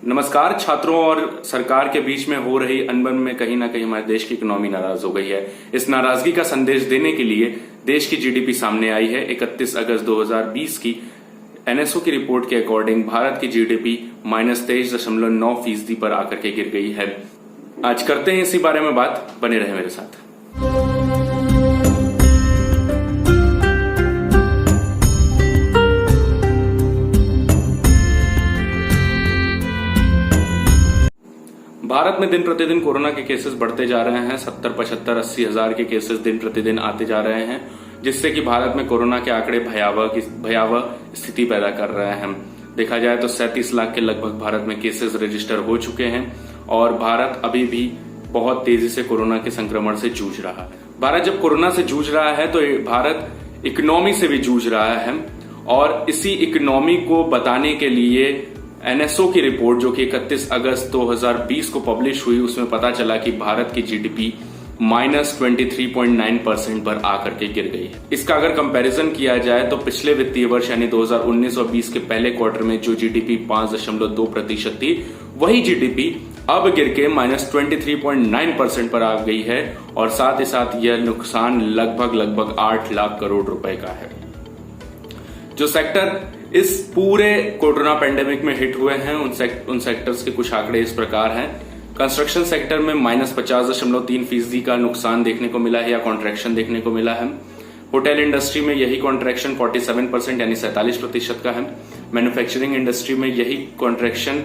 नमस्कार छात्रों और सरकार के बीच में हो रही अनबन में कहीं ना कहीं हमारे देश की इकोनॉमी नाराज हो गई है। इस नाराजगी का संदेश देने के लिए देश की जीडीपी सामने आई है। 31 अगस्त 2020 की एनएसओ की रिपोर्ट के अकॉर्डिंग भारत की जीडीपी -23.9% पर आकर के गिर गई है। आज करते हैं इसी बारे में बात, बने रहे मेरे साथ। भारत में दिन प्रतिदिन कोरोना के केसेस बढ़ते जा रहे हैं। 70, 75, 80 हजार के केसेस दिन प्रतिदिन आते जा रहे हैं, जिससे कि भारत में कोरोना के आंकड़े भयावह स्थिति पैदा कर रहे हैं। देखा जाए तो 37 लाख के लगभग भारत में केसेस रजिस्टर हो चुके हैं और भारत अभी भी बहुत तेजी से कोरोना के संक्रमण से जूझ रहा है। भारत जब कोरोना से जूझ रहा है तो भारत इकोनॉमी से भी जूझ रहा है और इसी इकोनॉमी को बताने के लिए एनएसओ की रिपोर्ट जो कि 31 अगस्त 2020 को पब्लिश हुई, उसमें पता चला कि भारत की जीडीपी -23.9% पर आकर के गिर गई है। इसका अगर कंपैरिजन किया जाए तो पिछले वित्तीय वर्ष यानी 2019 और 20 के पहले क्वार्टर में जो जीडीपी 5.2% थी, वही जीडीपी अब गिर के -23.9% पर आ गई है और साथ ही साथ यह नुकसान लगभग 8 लाख करोड़ रुपए का है। जो सेक्टर इस पूरे कोरोना पेंडेमिक में हिट हुए हैं उन सेक्टर्स के कुछ आंकड़े इस प्रकार हैं। कंस्ट्रक्शन सेक्टर में -50.3% का नुकसान देखने को मिला है या कॉन्ट्रैक्शन देखने को मिला है। होटल इंडस्ट्री में यही कॉन्ट्रैक्शन 47% यानी 47% का है। मैन्युफैक्चरिंग इंडस्ट्री में यही कॉन्ट्रैक्शन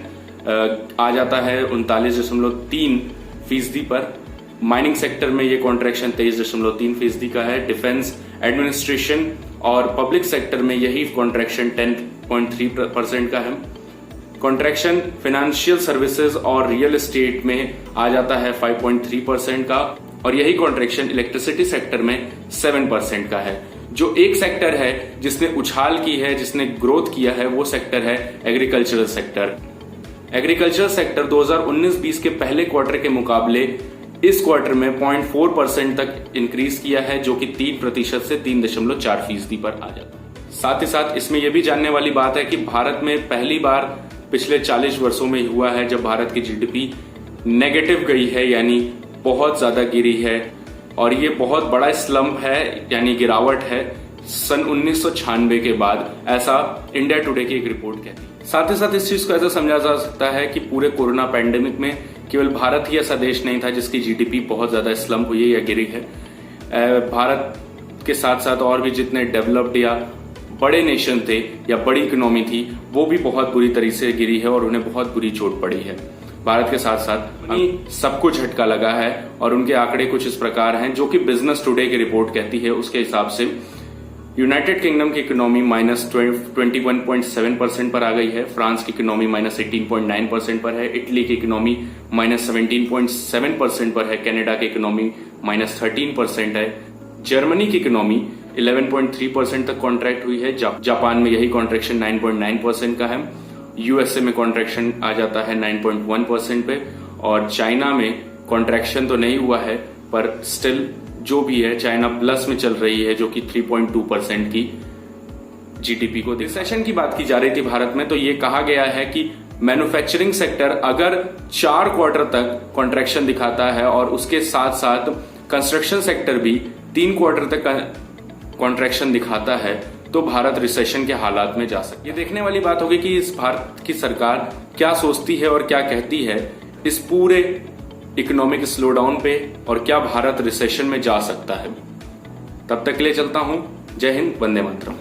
आ जाता है 39.3% पर। माइनिंग सेक्टर में ये कॉन्ट्रैक्शन 23.3% का है। डिफेंस, एडमिनिस्ट्रेशन और पब्लिक सेक्टर में यही कॉन्ट्रैक्शन 10.3% का है। कॉन्ट्रैक्शन फाइनेंशियल सर्विसेज और रियल एस्टेट में आ जाता है 5.3% का और यही कॉन्ट्रैक्शन इलेक्ट्रिसिटी सेक्टर में 7% का है। जो एक सेक्टर है जिसने उछाल की है, जिसने ग्रोथ किया है, वो सेक्टर है एग्रीकल्चरल सेक्टर। एग्रीकल्चरल सेक्टर 2019-20 के पहले क्वार्टर के मुकाबले इस क्वार्टर में 0.4% तक इंक्रीज किया है, जो कि 3% से 3.4% पर आ जाता है। साथ ही साथ इसमें यह भी जानने वाली बात है कि भारत में पहली बार पिछले 40 वर्षों में हुआ है जब भारत की जीडीपी नेगेटिव गई है, यानी बहुत ज्यादा गिरी है और ये बहुत बड़ा स्लम्प है यानी गिरावट है सन 1996 के बाद, ऐसा इंडिया टुडे की एक रिपोर्ट कहती है। साथ ही साथ इस चीज को ऐसा समझा जा सकता है कि पूरे कोरोना पैंडेमिक में केवल भारत ही ऐसा देश नहीं था जिसकी जीडीपी बहुत ज्यादा स्लम्प हुई है या गिरी है। भारत के साथ साथ और भी जितने डेवलप्ड या बड़े नेशन थे या बड़ी इकोनॉमी थी, वो भी बहुत बुरी तरीके से गिरी है और उन्हें बहुत बुरी चोट पड़ी है। भारत के साथ साथ सबको झटका लगा है और उनके आंकड़े कुछ इस प्रकार हैं जो कि बिजनेस टुडे की रिपोर्ट कहती है। उसके हिसाब से यूनाइटेड किंगडम की इकोनॉमी -21.7% पर आ गई है। फ्रांस की इकोनॉमी -18.9% पर है। इटली की इकोनॉमी -17.7% पर है। कनाडा की इकोनॉमी -13% है। जर्मनी की इकोनॉमी 11.3% तक कॉन्ट्रैक्ट हुई है। जापान में यही कॉन्ट्रैक्शन 9.9% का है। यूएसए में कॉन्ट्रैक्शन आ जाता है 9.1% पे और चाइना में कॉन्ट्रैक्शन तो नहीं हुआ है पर स्टिल जो भी है चाइना प्लस में चल रही है, जो कि 3.2% की जीडीपी को। रिसेशन की बात की जा रही थी भारत में, तो ये कहा गया है कि मैन्युफैक्चरिंग सेक्टर अगर 4 क्वार्टर तक कॉन्ट्रैक्शन दिखाता है और उसके साथ साथ कंस्ट्रक्शन सेक्टर भी 3 क्वार्टर तक कॉन्ट्रैक्शन दिखाता है तो भारत रिसेशन के हालात में जा सकता है। ये देखने वाली बात होगी कि इस भारत की सरकार क्या सोचती है और क्या कहती है इस पूरे इकोनॉमिक स्लोडाउन पे और क्या भारत रिसेशन में जा सकता है। तब तक के लिए चलता हूं। जय हिंद, वंदे मातरम।